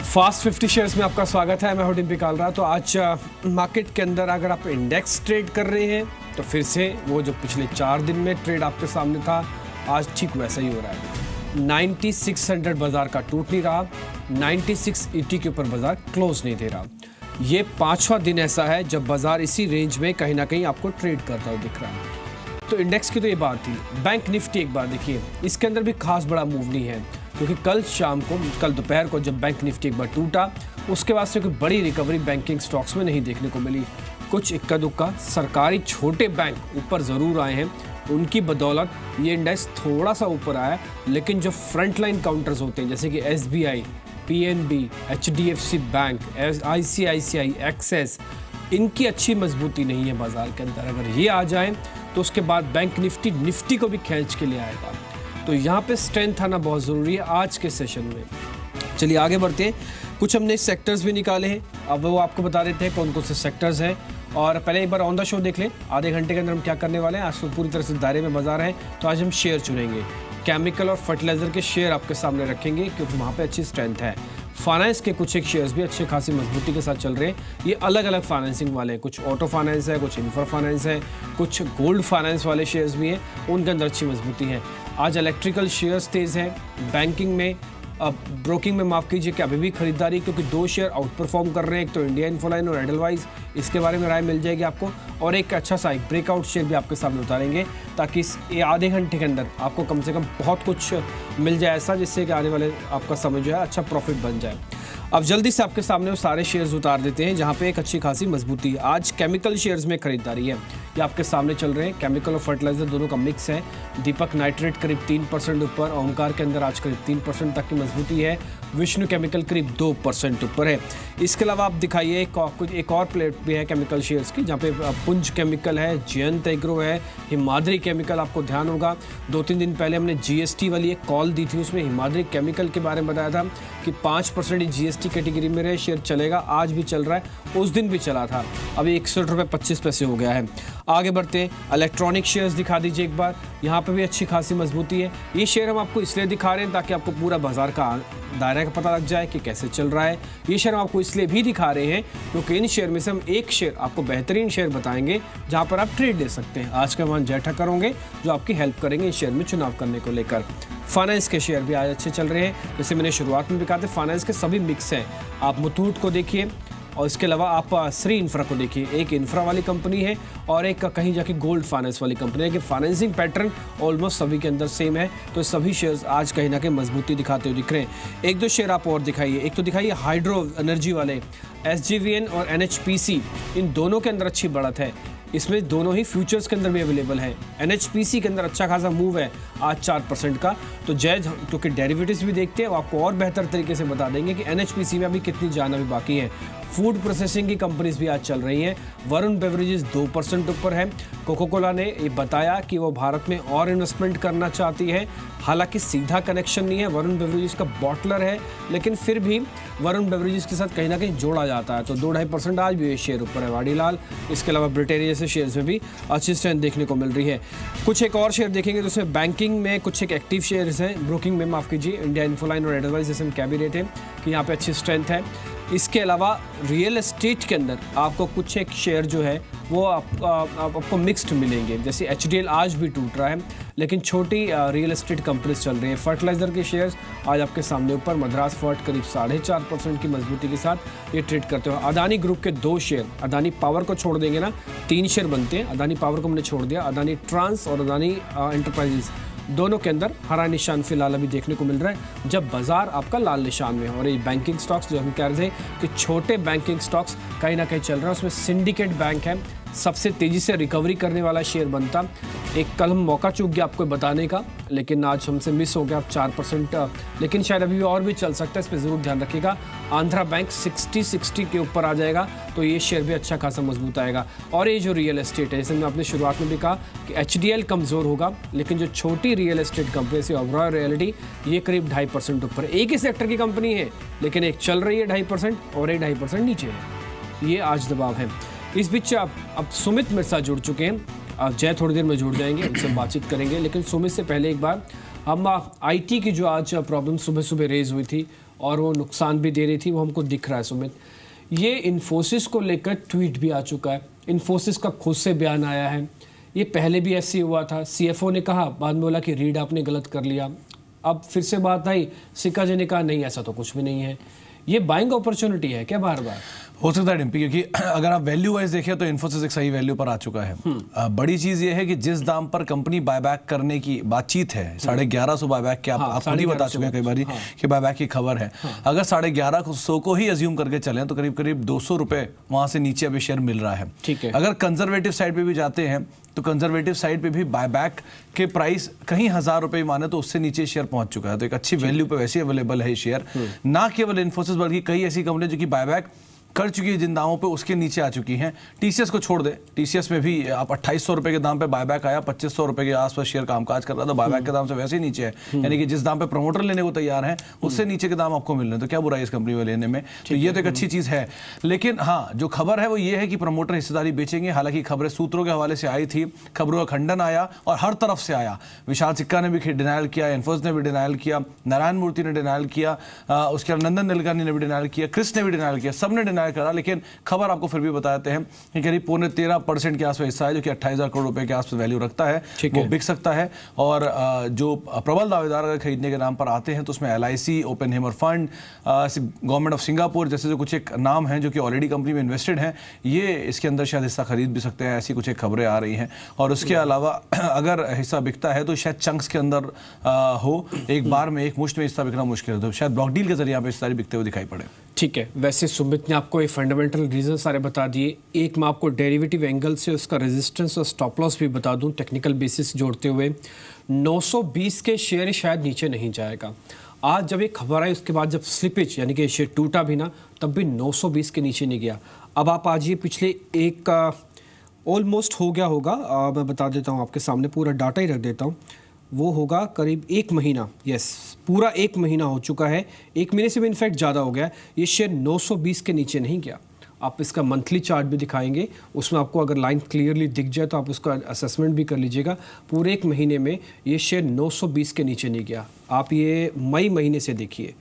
Fast 50 shares में आपका स्वागत है। मैं हूं डिम्पी कालरा। तो आज मार्केट के अंदर अगर आप इंडेक्स ट्रेड कर रहे हैं तो फिर से वो जो पिछले 4 दिन में ट्रेड आपके सामने था आज ठीक वैसा ही हो रहा है। 9600 बाजार का टूट नहीं रहा, 9680 के ऊपर बाजार क्लोज नहीं दे रहा। ये 5वां दिन ऐसा है जब बाजार इसी रेंज में कहीं ना कहीं आपको ट्रेड करता हुआ दिख रहा है। तो इंडेक्स की तो ये बात थी। बैंक निफ्टी एक बार देखिए, इसके अंदर भी खास बड़ा मूव नहीं है क्योंकि कल दोपहर को जब बैंक निफ्टी एक बार टूटा उसके बाद से कोई बड़ी रिकवरी बैंकिंग स्टॉक्स में नहीं देखने को मिली। कुछ इक्का दुक्का सरकारी छोटे बैंक ऊपर ज़रूर आए हैं, उनकी बदौलत ये इंडेक्स थोड़ा सा ऊपर आया। लेकिन जो फ्रंट लाइन काउंटर्स होते हैं जैसे कि SBI, PNB, HDFC bank, ICICI, Axis, इनकी अच्छी मजबूती नहीं है बाजार के अंदर। अगर ये आ जाए तो उसके बाद बैंक निफ्टी को भी खींच के ले आएगा। तो यहाँ पे स्ट्रेंथ आना बहुत ज़रूरी है आज के सेशन में। चलिए आगे बढ़ते हैं। कुछ हमने सेक्टर्स भी निकाले हैं, अब वो आपको बता देते हैं कौन कौन से सेक्टर्स हैं। और पहले एक बार ऑन द शो देख लें आधे घंटे के अंदर हम क्या करने वाले हैं। आज तो पूरी तरह से दायरे में बाजार है, तो आज हम शेयर चुनेंगे। केमिकल और फर्टिलाइजर के शेयर आपके सामने रखेंगे क्योंकि वहाँ पे अच्छी स्ट्रेंथ है। फाइनेंस के कुछ एक शेयर्स भी अच्छे खासी मजबूती के साथ चल रहे हैं। ये अलग अलग फाइनेंसिंग वाले हैं, कुछ ऑटो फाइनेंस है, कुछ इंफ्रा फाइनेंस है, कुछ गोल्ड फाइनेंस वाले शेयर्स भी हैं, उनके अंदर अच्छी मजबूती है। आज इलेक्ट्रिकल शेयर्स तेज़ हैं। बैंकिंग में ब्रोकिंग में माफ़ कीजिए कि अभी भी खरीदारी, क्योंकि 2 शेयर आउट परफॉर्म कर रहे हैं, एक तो इंडिया इन्फोलाइन और एडलवाइज। इसके बारे में राय मिल जाएगी आपको। और एक अच्छा सा एक ब्रेकआउट शेयर भी आपके सामने उतारेंगे ताकि इस आधे घंटे के अंदर आपको कम से कम बहुत कुछ मिल जाए ऐसा, जिससे कि आने वाले आपका समय जो है अच्छा प्रॉफिट बन जाए। अब जल्दी से आपके सामने वो सारे शेयर्स उतार देते हैं जहाँ पे एक अच्छी खासी मजबूती है। आज केमिकल शेयर्स में खरीदारी है, ये आपके सामने चल रहे हैं। केमिकल और फर्टिलाइजर दोनों का मिक्स है। दीपक नाइट्रेट करीब 3% ऊपर, ओमकार के अंदर आज करीब 3% तक की मजबूती है। विष्णु केमिकल करीब 2% ऊपर है। इसके अलावा आप दिखाइए एक और प्लेट भी है केमिकल शेयर्स की, जहाँ पे पुंज केमिकल है, जयंत एग्रो है, हिमाद्री केमिकल। आपको ध्यान होगा 2-3 दिन पहले हमने GST वाली एक कॉल दी थी, उसमें हिमाद्री केमिकल के बारे में बताया था कि 5% GST कैटेगरी में रहे शेयर चलेगा। आज भी चल रहा है, उस दिन भी चला था। अभी 61 रुपये 25 पैसे हो गया है। आगे बढ़ते हैं। इलेक्ट्रॉनिक शेयर्स दिखा दीजिए एक बार, यहाँ पे भी अच्छी खासी मजबूती है। ये शेयर हम आपको इसलिए दिखा रहे हैं ताकि आपको पूरा बाजार का दायरा का पता लग जाए कि कैसे चल रहा है। ये शेयर हम आपको इसलिए भी दिखा रहे हैं क्योंकि इन शेयर में से हम एक शेयर आपको बेहतरीन शेयर बताएंगे जहाँ पर आप ट्रेड ले सकते हैं। आज के वन जय ठक्कर होंगे जो आपकी हेल्प करेंगे इस शेयर में चुनाव करने को लेकर। फाइनेंस के शेयर भी आज अच्छे चल रहे हैं। जैसे मैंने शुरुआत में भी कहा था, फाइनेंस के सभी मिक्स हैं। आप मुथूट को देखिए और इसके अलावा आप श्री इंफ्रा को देखिए। एक इंफ्रा वाली कंपनी है और एक कहीं जाके गोल्ड फाइनेंस वाली कंपनी है कि फाइनेंसिंग पैटर्न ऑलमोस्ट सभी के अंदर सेम है। तो सभी शेयर्स आज कहीं ना कहीं मजबूती दिखाते हुए दिख रहे हैं। 1-2 शेयर आप और दिखाइए। एक तो दिखाइए हाइड्रो एनर्जी वाले SJVN और NHPC, इन दोनों के अंदर अच्छी बढ़त है। इसमें दोनों ही फ्यूचर्स के अंदर भी अवेलेबल है। NHPC के अंदर अच्छा खासा मूव है आज 4% का। तो जैज क्योंकि डेरिवेटिव्स भी देखते हैं, आपको और बेहतर तरीके से बता देंगे कि NHPC में अभी कितनी जाना भी बाकी है। फूड प्रोसेसिंग की कंपनीज भी आज चल रही हैं। वरुण बेवरेजेस 2% ऊपर है। कोको कोला ने ये बताया कि वो भारत में और इन्वेस्टमेंट करना चाहती है। हालांकि सीधा कनेक्शन नहीं है, वरुण बेवरेजेस का बॉटलर है, लेकिन फिर भी वरुण बेवरेजेस के साथ कहीं ना कहीं जोड़ा जाता है। तो 2-2.5% आज भी ये शेयर ऊपर है वाडीलाल। इसके अलावा ब्रिटेनिया जैसे शेयर्स में भी अच्छी स्ट्रेंथ देखने को मिल रही है। कुछ एक और शेयर देखेंगे तो उसमें बैंकिंग में कुछ एक एक्टिव शेयर्स हैं, ब्रोकिंग में माफ़ कीजिए, इंडिया इन्फोलाइन और एडलवाइज जैसे हम कह भी रहे थे कि यहाँ पे अच्छी स्ट्रेंथ है। इसके अलावा रियल एस्टेट के अंदर आपको कुछ एक शेयर जो है वो आपको मिक्स्ड मिलेंगे। जैसे HDL आज भी टूट रहा है, लेकिन छोटी रियल एस्टेट कंपनीज चल रही हैं। फर्टिलाइजर के शेयर्स आज आपके सामने ऊपर, मद्रास फर्ट करीब 4.5% की मजबूती के साथ ये ट्रेड करते हो। अदानी ग्रुप के 2 शेयर, अदानी पावर को छोड़ देंगे ना 3 शेयर बनते हैं। अदानी पावर को हमने छोड़ दिया, अदानी ट्रांस और अदानी एंटरप्राइजेस, दोनों के अंदर हरा निशान फिलहाल अभी देखने को मिल रहा है जब बाजार आपका लाल निशान में है। और ये बैंकिंग स्टॉक्स जो हम कह रहे थे कि छोटे बैंकिंग स्टॉक्स कहीं ना कहीं चल रहे हैं, उसमें सिंडिकेट बैंक है सबसे तेज़ी से रिकवरी करने वाला शेयर बनता। एक कल हम मौका चूक गया आपको बताने का, लेकिन आज हमसे मिस हो गया 4%, लेकिन शायद अभी और भी चल सकता है, इस पर ज़रूर ध्यान रखिएगा। आंध्रा बैंक 60 के ऊपर आ जाएगा तो ये शेयर भी अच्छा खासा मजबूत आएगा। और ये जो रियल एस्टेट है, जैसे मैं अपने शुरुआत में भी कहा कि HDL कमज़ोर होगा, लेकिन जो छोटी रियल एस्टेट कंपनी से ओबरॉय रियलिटी ये करीब 2.5% ऊपर। एक ही सेक्टर की कंपनी है लेकिन एक चल रही है 2.5% और एक 2.5% नीचे है। ये आज दबाव है। इस बीच अब सुमित मेरे साथ जुड़ चुके हैं। जय थोड़ी देर में जुड़ जाएंगे, उनसे बातचीत करेंगे, लेकिन सुमित से पहले एक बार हम IT की जो आज प्रॉब्लम सुबह सुबह रेज हुई थी और वो नुकसान भी दे रही थी, वो हमको दिख रहा है सुमित। ये इन्फोसिस को लेकर ट्वीट भी आ चुका है, इन्फोसिस का खुद से बयान आया है। ये पहले भी ऐसे हुआ था, CFO ने कहा, बाद में बोला कि रीड आपने गलत कर लिया। अब फिर से बात आई, सिक्का जी ने कहा नहीं ऐसा तो कुछ भी नहीं है। ये बाइंग अपॉर्चुनिटी है क्या बार बार? हो सकता है डिम्पी, क्योंकि अगर आप वैल्यू वाइज देखें तो इन्फोसिस एक सही वैल्यू पर आ चुका है। बड़ी चीज ये है कि जिस दाम पर कंपनी बायबैक करने की बातचीत है, 1150 बायबैक के आप खुद ही बता चुके हैं कई बार कि बायबैक की खबर है। अगर 1150 को ही अज्यूम करके चले तो करीब करीब 200 रुपए वहां से नीचे अभी शेयर मिल रहा है। ठीक है, अगर कंजर्वेटिव साइड पे भी जाते हैं तो कंजर्वेटिव साइड पे भी बायबैक के प्राइस कहीं 1000 रुपए माने तो उससे नीचे शेयर पहुंच चुका है। तो एक अच्छी वैल्यू पे वैसे अवेलेबल है शेयर। ना केवल इन्फोसिस बल्कि कई ऐसी कंपनी जो कि बायबैक कर चुकी है जिन दामों पे उसके नीचे आ चुकी हैं। TCS को छोड़ दे, TCS में भी आप 2800 रुपए के दाम पे बायबैक आया, 2500 रुपए के आसपास शेयर कामकाज कर रहा था, बायबैक के दाम से वैसे ही नीचे है। यानी कि जिस दाम पे प्रमोटर लेने को तैयार हैं उससे नीचे के दाम आपको मिल रहे हैं, तो क्या बुराई इस कंपनी में लेने में? तो ये तो एक अच्छी चीज है। लेकिन हाँ, जो खबर है वो ये है कि प्रमोटर हिस्सेदारी बेचेंगे। हालांकि खबरें सूत्रों के हवाले से आई थी, खबरों का खंडन आया और हर तरफ से आया। विशाल सिक्का ने भी डिनायल किया, इन्फोसिस ने भी डिनायल किया, नारायण मूर्ति ने डिनायल किया, उसके बाद नंदन नीलकनी ने भी डिनायल किया, क्रिस ने भी डिनायल किया, सबने डिनायल करा। लेकिन खबर आपको फिर भी बताते हैं कि करीब 13.25% के आसपास हिस्सा है जो कि 28,000 करोड़ रुपए के आसपास वैल्यू रखता है, वो बिक सकता है। और जो प्रबल दावेदार अगर खरीदने के नाम पर आते हैं तो उसमें LIC, Oppenheimer fund, government of Singapore जैसे जो कुछ एक नाम हैं जो कि ऑलरेडी कंपनी में इन्वेस्टेड हैं, ये इसके अंदर शायद हिस्सा खरीद भी सकते हैं। ऐसी कुछ एक खबरें आ रही हैं। और उसके अलावा अगर हिस्सा बिकता है तो शायद चंक्स के अंदर हो, एक बार में एक मुश्त में हिस्सा बिकना मुश्किल है, तो शायद ब्लॉक डील के जरिए यहाँ पे हिस्सा बिकते हुए दिखाई पड़े। ठीक है, वैसे सुमित ने आपको ये फंडामेंटल रीजन सारे बता दिए। एक मैं आपको डेरिवेटिव एंगल से उसका रेजिस्टेंस और स्टॉप लॉस भी बता दूं, टेक्निकल बेसिस जोड़ते हुए। 920 के शेयर शायद नीचे नहीं जाएगा। आज जब एक खबर आई उसके बाद जब स्लिपेज यानी कि शेयर टूटा भी ना, तब भी 920 के नीचे नहीं गया। अब आप आज ये पिछले एक ऑलमोस्ट हो गया होगा, मैं बता देता हूँ आपके सामने, पूरा डाटा ही रख देता हूँ। वो होगा करीब 1 महीना, यस पूरा 1 महीना हो चुका है, 1 महीने से भी इनफैक्ट ज़्यादा हो गया। ये शेयर 920 के नीचे नहीं गया। आप इसका मंथली चार्ट भी दिखाएंगे, उसमें आपको अगर लाइन क्लियरली दिख जाए तो आप उसका असेसमेंट भी कर लीजिएगा। पूरे 1 महीने में ये शेयर 920 के नीचे नहीं गया। आप ये मई महीने से देखिए,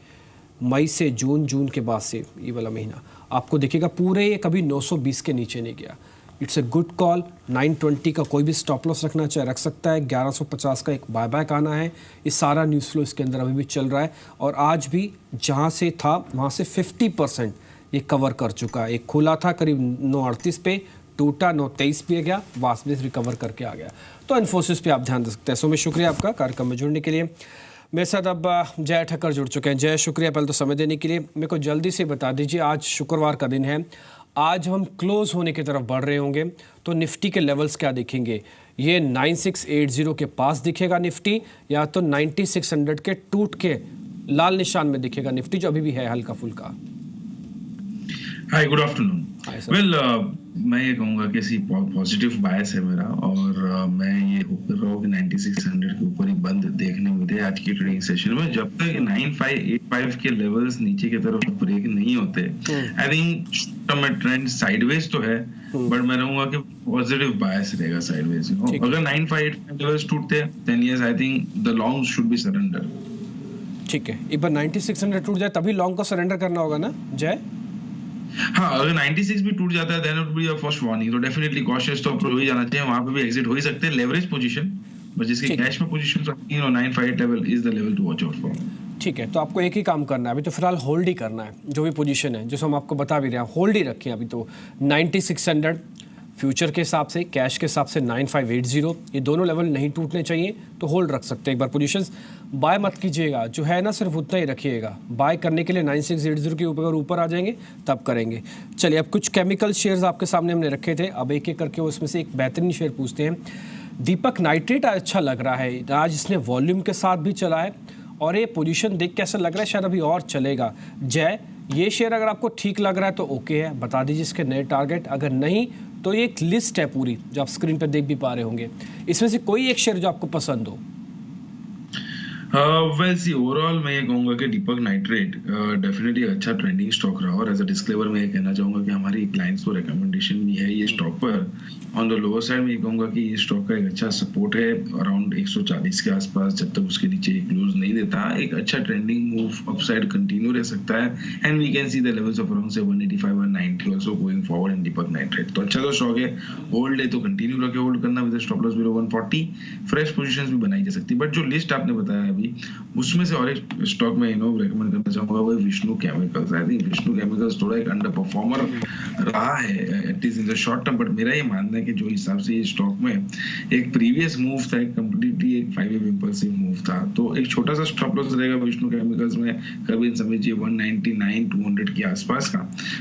मई से जून, जून के बाद से ये वाला महीना आपको दिखेगा पूरे ये कभी 920 के नीचे नहीं गया। It's a good call. 920 का कोई भी स्टॉप लॉस रखना चाहे रख सकता है। 1150 का एक बायबैक आना है। ये सारा न्यूज़ फ्लो इसके अंदर अभी भी चल रहा है और आज भी जहाँ से था वहाँ से 50% ये कवर कर चुका है। एक खुला था करीब 938 पे, टूटा 923 पे गया, वापस रिकवर करके आ गया। तो इन्फोसिस पे आप ध्यान दे सकते हैं। सो मैं शुक्रिया आपका कार्यक्रम में जुड़ने के लिए। मेरे साथ अब जय ठक्कर जुड़ चुके हैं। जय, शुक्रिया पहले तो समय देने के लिए। मेरे को जल्दी से बता दीजिए, आज शुक्रवार का दिन है, आज हम क्लोज होने की तरफ बढ़ रहे होंगे, तो निफ्टी के लेवल्स क्या दिखेंगे? ये 9680 के पास दिखेगा निफ्टी, या तो 9600 के टूट के लाल निशान में दिखेगा निफ्टी, जो अभी भी है हल्का फुल्का। हाय, गुड आफ्टरनून। वेल, मैं ये कहूँगा कि ऐसी पॉजिटिव बायस है मेरा, और मैं ये होप कर रहा हूँ कि 9600 के ऊपर ही बंद देखने मिले आज की ट्रेडिंग सेशन में। जब तक 9585 के लेवल्स नीचे की तरफ ब्रेक नहीं होते, आई थिंक ट्रेंड साइडवेज तो है, बट मैं रहूंगा कि पॉजिटिव बायस रहेगा साइडवेज। अगर 9585 लेवल्स टूटते हैं, then yes, I think the long should be surrender. ठीक है, एक बार 9600 टूट जाए तभी लॉन्ग को सरेंडर करना होगा ना जय? हाँ, अगर 96 भी टूट जाता है then it will be your first warning. तो डेफिनेटली कॉशियस तो हो ही जाना चाहिए, वहां पे भी एग्जिट हो ही सकते हैं। लेवरेज पोजीशन, बस जिसके कैश में पोजीशन तो 958 level is the level to watch out for. ठीक है, तो आपको एक ही काम करना है अभी तो, फिलहाल होल्ड ही करना है। जो भी पोजीशन है, जैसे हम आपको बता भी रहे हैं, होल्ड ही रखें अभी तो। 9600 फ्यूचर के हिसाब से, कैश के हिसाब से 9580, ये दोनों लेवल नहीं टूटने चाहिए, तो होल्ड रख सकते हैं एक बार पोजीशंस। बाय मत कीजिएगा, जो है ना सिर्फ उतना ही रखिएगा। बाय करने के लिए 9680 के ऊपर आ जाएंगे तब करेंगे। चलिए, अब कुछ केमिकल शेयर्स आपके सामने हमने रखे थे, अब एक एक करके उसमें से एक बेहतरीन शेयर पूछते हैं। दीपक नाइट्रेट अच्छा लग रहा है, आज इसने वॉल्यूम के साथ भी चला है और ये पोजीशन देख के ऐसा लग रहा है शायद अभी और चलेगा। जय, ये शेयर अगर आपको ठीक लग रहा है तो ओके है, बता दीजिए इसके नए टारगेट। अगर नहीं तो ये एक लिस्ट है पूरी जो आप स्क्रीन पर देख भी पा रहे होंगे, इसमें से कोई एक शेयर जो आपको पसंद हो। वेल सी ओवरऑल मैं ये कहूंगा कि दीपक नाइट्रेट डेफिनेटली अच्छा ट्रेंडिंग स्टॉक रहा, और एज अ डिस्क्लेमर मैं ये कहना चाहूंगा कि हमारी क्लाइंट्स को रिकमेंडेशन भी है ये स्टॉक पर। ऑन द लोअर साइड में ये कहूंगा कि ये स्टॉक का एक अच्छा सपोर्ट है अराउंड 140 के आसपास, जब तक उसके नीचे क्लोज नहीं देता एक अच्छा ट्रेंडिंग मूव अपसाइड कंटिन्यू रह सकता है, and we can see the levels of around से 185 190 also going forward in Deepak nitrite. तो अच्छा तो स्टॉक है, होल्ड है तो कंटिन्यू रखे होल्ड करना with stop loss below 140। Fresh positions भी बनाई जा सकती है, बट जो लिस्ट आपने बताया अभी उसमें से और एक स्टॉक में रेकमेंड करना चाहूंगा वो Vishnu chemicals. I think Vishnu chemicals थोड़ा एक अंडर परफॉर्मर रहा है at least in the short term, but मेरा ये मानना है कि जो हिसाब से ये स्टॉक में एक प्रीवियस मूव था, एक कंप्लीटली एक 5 इंपल्सिव मूव था, तो एक छोटा सा स्टॉप लॉस रहेगा विष्णु केमिकल्स में कभी समझिए 199 200 के आसपास का।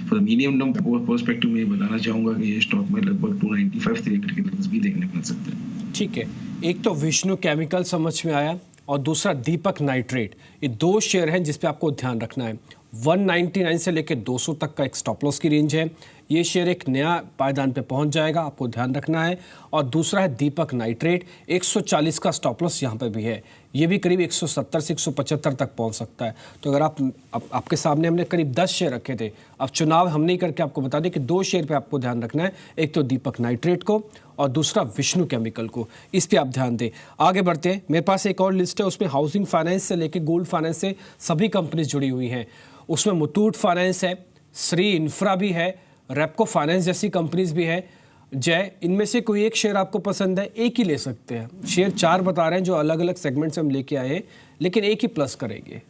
For the medium term perspective में बताना चाहूंगा कि ये स्टॉक में लगभग 295 300 के लेवल्स भी देखने को मिल सकते हैं। ठीक है, एक तो विष्णु केमिकल समझ में आया और दूसरा दीपक नाइट्रेट, ये दो शेयर हैं जिस पे आपको ध्यान रखना है। 199 से लेकर 200 तक का एक स्टॉप लॉस की रेंज है, ये शेयर एक नया पायदान पे पहुंच जाएगा, आपको ध्यान रखना है। और दूसरा है दीपक नाइट्रेट, 140 का स्टॉप लॉस यहाँ पे भी है, ये भी करीब 170 से 175 तक पहुंच सकता है। तो अगर आपके सामने हमने करीब 10 शेयर रखे थे, अब चुनाव हम नहीं करके आपको बता दें कि 2 शेयर पे आपको ध्यान रखना है, एक तो दीपक नाइट्रेट को और दूसरा विष्णु केमिकल को, इस पे आप ध्यान दें। आगे बढ़ते हैं, मेरे पास एक और लिस्ट है, उसमें हाउसिंग फाइनेंस से लेकर गोल्ड फाइनेंस से सभी कंपनीज जुड़ी हुई हैं। उसमें मुथूट फाइनेंस है, श्री इंफ्रा भी है, रेपको फाइनेंस जैसी कंपनीज भी है। जय, इनमें से कोई एक शेयर आपको पसंद है, एक ही ले सकते हैं। शेयर 4 बता रहे हैं जो अलग अलग सेगमेंट से हम लेके आए हैं, लेकिन एक ही प्लस करेंगे।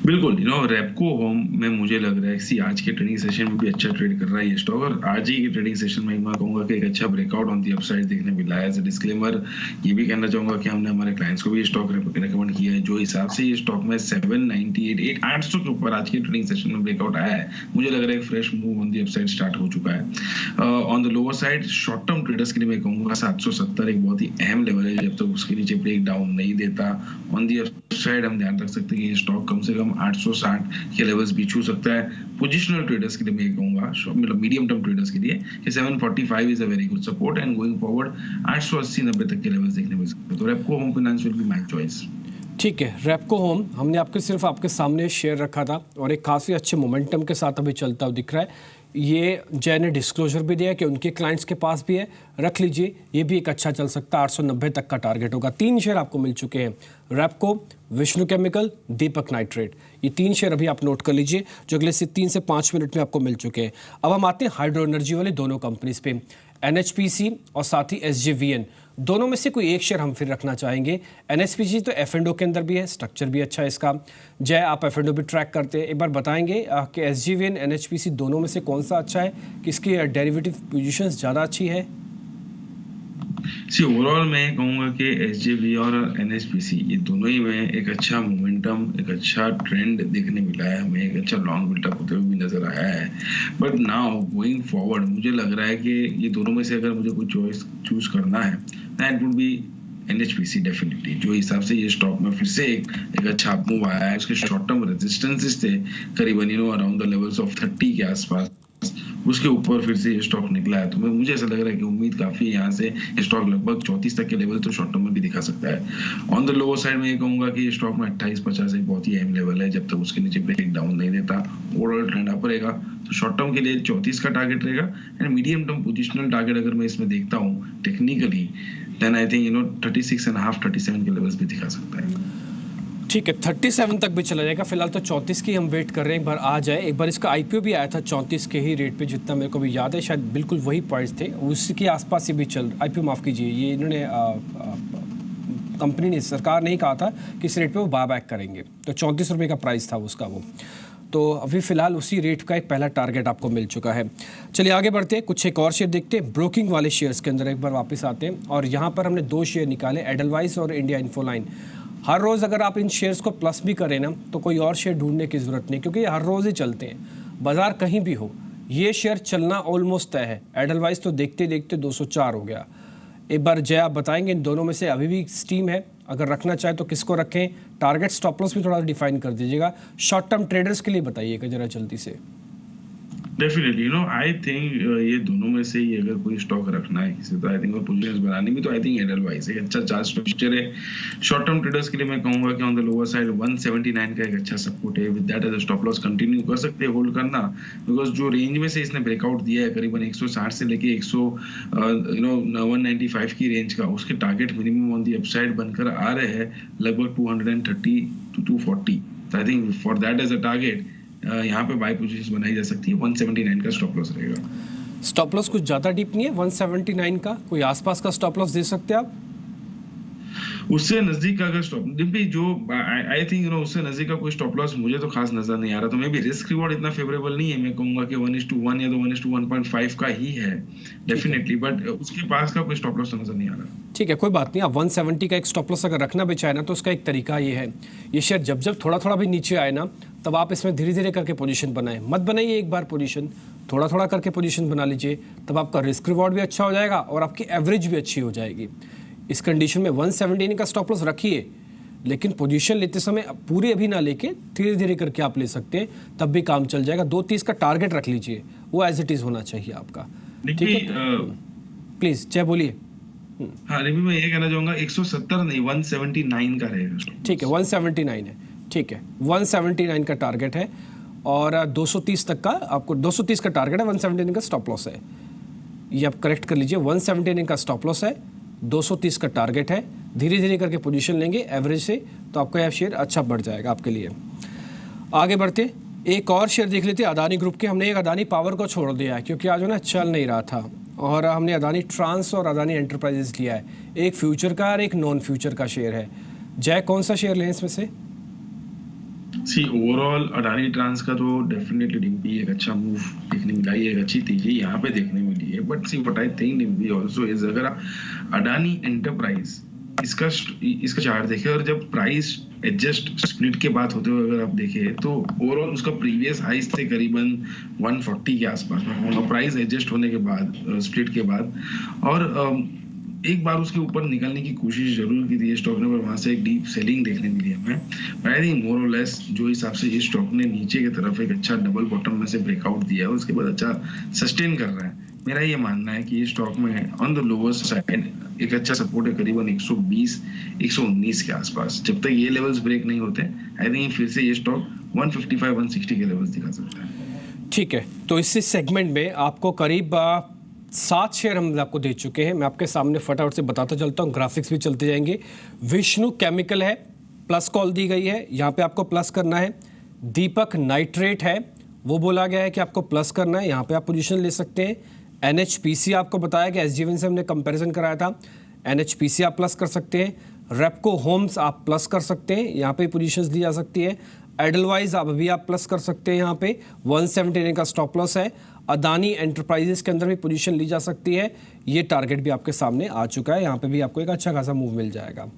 बिल्कुल, रेपको होम में मुझे लग रहा है कि आज के ट्रेडिंग सेशन में भी अच्छा ट्रेड कर रहा है ये स्टॉक, और आज ही के ट्रेडिंग सेशन में मैं कहूंगा कि एक अच्छा ब्रेकआउट ऑन दी अपसाइड देखने मिला है। एज अ डिस्क्लेमर ये भी कहना चाहूंगा कि हमने हमारे क्लाइंट्स को भी ये स्टॉक रिकमेंड किया है, जो हिसाब से ये स्टॉक में 798 800 के ऊपर आज के ट्रेडिंग सेशन में ब्रेकआउट आया है, मुझे लग रहा है एक fresh move on the upside start हो चुका है। On the lower side short term traders के लिए मैं कहूंगा 770 एक बहुत ही अहम लेवल है, जब तक उसके नीचे ब्रेक डाउन नहीं देता। ऑन दी अपसाइड हम ध्यान रख सकते हैं कि ये स्टॉक कम से कम 860 के लेवल्स भी छू सकता है। पोजिशनल ट्रेडर्स के लिए मैं कहूंगा, मतलब मीडियम टर्म ट्रेडर्स के लिए, कि 745 is a very good support, and going forward 880-90 तक के लेवल्स देखने मिल सकते हैं। तो Repco home finance will be my choice. ठीक है, रेपको होम हमने सिर्फ आपके सामने शेयर रखा था और एक काफ़ी अच्छे मोमेंटम के साथ अभी चलता हुआ दिख रहा है। ये जय ने डिस्क्लोजर भी दिया कि उनके क्लाइंट्स के पास भी है, रख लीजिए, ये भी एक अच्छा चल सकता है, 890 तक का टारगेट होगा। 3 शेयर आपको मिल चुके हैं, रेपको, विष्णु केमिकल, दीपक नाइट्रेट, ये 3 शेयर अभी आप नोट कर लीजिए जो अगले 3 से 5 मिनट में आपको मिल चुके हैं। अब हम आते हैं हाइड्रो एनर्जी वाले दोनों कंपनीज पे, NHPC और साथ ही SJVN, दोनों में से कोई एक शेयर हम फिर रखना चाहेंगे। NHPC तो F&O के अंदर भी है, स्ट्रक्चर भी अच्छा है इसका। जय, आप F&O भी ट्रैक करते हैं, एक बार बताएंगे कि SJVN NHPC दोनों में से कौन सा अच्छा है, किसकी डेरिवेटिव पोजीशंस ज़्यादा अच्छी है? ओवरऑल मैं कहूंगा कि SJV और NHPC ये दोनों ही में एक अच्छा मोमेंटम, एक अच्छा ट्रेंड देखने मिला है हमें, एक अच्छा लॉन्ग बिल्टअप होते हुए भी नजर आया है। बट नाउ गोइंग फॉरवर्ड मुझे लग रहा है कि ये दोनों में से अगर मुझे कोई चॉइस चूज करना है, that would be NHPC definitely. जो हिसाब से ये स्टॉक में फिर से एक अच्छा मूव आया है, उसके शॉर्ट टर्म रेजिस्टेंसेस थे करीबन अराउंड द लेवल्स ऑफ 30 के आसपास, उसके ऊपर फिर से ये स्टॉक निकला है। तो मुझे ऐसा लग रहा है कि उम्मीद काफी है यहाँ से ये स्टॉक लगभग 34 तक के लेवल तो शॉर्ट टर्म में भी दिखा सकता है। ऑन द लोअर साइड में ये कहूंगा कि ये स्टॉक में 28-50 एक बहुत ही अहम लेवल है, जब तक उसके नीचे ब्रेक डाउन नहीं देता ओवरऑल ट्रेंड अप रहेगा। तो शॉर्ट टर्म के लिए 34 का टारगेट रहेगा, and medium term positional target अगर मैं इसमें देखता हूँ टेक्निकली, देन आई थिंक 36.5 37 के लेवल्स भी दिखा सकता है। ठीक है, 37 तक भी चला जाएगा। फिलहाल तो 34 की हम वेट कर रहे हैं, एक बार आ जाए। एक बार इसका IPO भी आया था 34 के ही रेट पे, जितना मेरे को भी याद है, शायद बिल्कुल वही प्राइस थे, उसके आसपास ही भी IPO माफ़ कीजिए, ये इन्होंने कंपनी ने, सरकार ने ही कहा था कि इस रेट पे वो बायबैक करेंगे, तो 34 रुपये का प्राइस था उसका वो। तो अभी फ़िलहाल उसी रेट का एक पहला टारगेट आपको मिल चुका है। चलिए आगे बढ़ते हैं, कुछ एक और शेयर देखते हैं। ब्रोकिंग वाले शेयर्स के अंदर एक बार वापस आते हैं, और यहाँ पर हमने 2 शेयर निकाले, एडलवाइस और इंडिया इन्फोलाइन। हर रोज़ अगर आप इन शेयर्स को प्लस भी करें ना, तो कोई और शेयर ढूंढने की ज़रूरत नहीं, क्योंकि ये हर रोज़ ही चलते हैं, बाजार कहीं भी हो, ये शेयर चलना ऑलमोस्ट तय है। एडलवाइस तो देखते देखते 204 हो गया। एक बार जय आप बताएंगे, इन दोनों में से अभी भी स्टीम है, अगर रखना चाहे तो किसको रखें? टारगेट स्टॉप लॉस भी थोड़ा डिफाइन कर दीजिएगा, शॉर्ट टर्म ट्रेडर्स के लिए बताइएगा जरा जल्दी से। डेफिनेटली आई थिंक ये दोनों में से ही अगर कोई स्टॉक रखना है किसी, तो आई थिंक, और पोजीशंस बनानी भी, तो आई थिंक एडलवाइस है अच्छा चार्ट स्ट्रक्चर है। शॉर्ट टर्म ट्रेडर्स के लिए मैं कहूंगा कि ऑन द लोअर साइड 179 का एक अच्छा सपोर्ट है, with that as a stop loss continue कर सकते हैं होल्ड करना, बिकॉज जो रेंज में से इसने ब्रेकआउट दिया है करीबन 160 से लेके 195 की रेंज का, उसके target minimum on the upside बनकर आ रहे हैं लगभग 230 to 240। I think for that as a target यहाँ पे बाय पोजीशंस बनाई जा सकती है। 179 का स्टॉप लॉस रहेगा। स्टॉप लॉस कुछ ज़्यादा डीप नहीं है 179 का, कोई आसपास का स्टॉप लॉस दे सकते हैं आप? उससे नजदीक का अगर स्टॉप भी जो आई थिंक उससे नजदीक का कोई स्टॉप लॉस मुझे तो खास नजर नहीं आ रहा, तो मे भी रिस्क रिवॉर्ड इतना फेवरेबल नहीं है। मैं कहूंगा कि 1:1 या तो 1:1.5 का ही है डेफिनेटली, बट उसके पास का कोई स्टॉप लॉस तो नजर नहीं आ रहा। ठीक है, कोई बात नहीं। आप 170 का एक स्टॉप लॉस अगर रखना भी चाहे ना, तो उसका एक तरीका ये है, ये शेयर जब जब थोड़ा थोड़ा भी नीचे आए ना, तब आप इसमें धीरे धीरे करके पोजीशन बनाएं, मत बनाइए एक बार पोजीशन, थोड़ा थोड़ा करके पोजीशन बना लीजिए, तब आपका रिस्क रिवॉर्ड भी अच्छा हो जाएगा और आपकी एवरेज भी अच्छी हो जाएगी। इस कंडीशन में 179 का स्टॉप लॉस रखिए, लेकिन पोजीशन लेते समय पूरी अभी ना लेके धीरे धीरे करके आप ले सकते हैं, तब भी काम चल जाएगा। 230 का टारगेट रख लीजिए, वो एज इट इज होना चाहिए आपका। ठीक है, प्लीज जय बोलिए। हाँ रिवी, मैं ये कहना चाहूंगा 170 नहीं 179 का रहेगा। ठीक है, 179 है, ठीक है, 179 का टारगेट है और 230 तक का आपको 230 का टारगेट है, 179 का स्टॉप लॉस है। ये आप करेक्ट कर लीजिए, 179 का स्टॉप लॉस है, 230 का टारगेट है। धीरे धीरे करके पोजीशन लेंगे एवरेज से, तो आपका यह शेयर अच्छा बढ़ जाएगा आपके लिए। आगे बढ़ते एक और शेयर देख लेते हैं अदानी ग्रुप के। हमने एक अदानी पावर को छोड़ दिया है क्योंकि आज ना चल नहीं रहा था, और हमने अदानी ट्रांस और अदानी एंटरप्राइजेस लिया है। एक फ्यूचर का और एक नॉन फ्यूचर का शेयर है। जय, कौन सा शेयर लें इसमें से? ओवरऑल अडानी ट्रांस का तो डेफिनेटली डिम्पी एक अच्छा मूव देखने मिला है, एक अच्छी तेजी यहाँ पे देखने मिली है। But see what I think Dimpy also is, अगर आप अडानी एंटरप्राइज इसका चार्ट देखें और जब प्राइस एडजस्ट स्प्लिट के बाद होते हुए अगर आप देखें, तो ओवरऑल उसका प्रीवियस हाइस थे करीबन 140 के आसपास में, प्राइस एडजस्ट होने के बाद, स्प्लिट के बाद, और एक बार उसके ऊपर निकलने की कोशिश जरूर की थी स्टॉक ने, पर वहां से एक डीप सेलिंग देखने मिली हमें। आई थिंक मोर और लेस जो हिसाब से इस स्टॉक ने नीचे की तरफ एक अच्छा डबल बॉटम में से ब्रेकआउट दिया है, उसके बाद अच्छा सस्टेन कर रहा है। मेरा ये मानना है कि ये स्टॉक में ऑन द लोअर साइड एक अच्छा सपोर्ट है करीबन 120-119 के आसपास। जब तक ये लेवल्स ब्रेक नहीं होते, आई थिंक फिर से ये स्टॉक 155-160 के लेवल्स दिखा सकता है। ठीक है, तो इस सेगमेंट में आपको करीब 7 शेयर हम आपको दे चुके हैं। मैं आपके सामने फटाफट से बताता चलता हूँ, ग्राफिक्स भी चलते जाएंगे। विष्णु केमिकल है, प्लस कॉल दी गई है, यहाँ पे आपको प्लस करना है। दीपक नाइट्रेट है, वो बोला गया है कि आपको प्लस करना है, यहाँ पे आप पोजीशन ले सकते हैं। NHPC आपको बताया कि SG1 से हमने कंपैरिजन कराया था, NHPC आप प्लस कर सकते हैं। रेपको होम्स आप प्लस कर सकते हैं, यहाँ पे पोजीशंस ली जा सकती है। एडलवाइज आप अभी आप प्लस कर सकते हैं, यहाँ पे 179 का स्टॉप लॉस है। अदानी एंटरप्राइजेस के अंदर भी पोजीशन ली जा सकती है, ये टारगेट भी आपके सामने आ चुका है, यहाँ पे भी आपको एक अच्छा खासा मूव मिल जाएगा।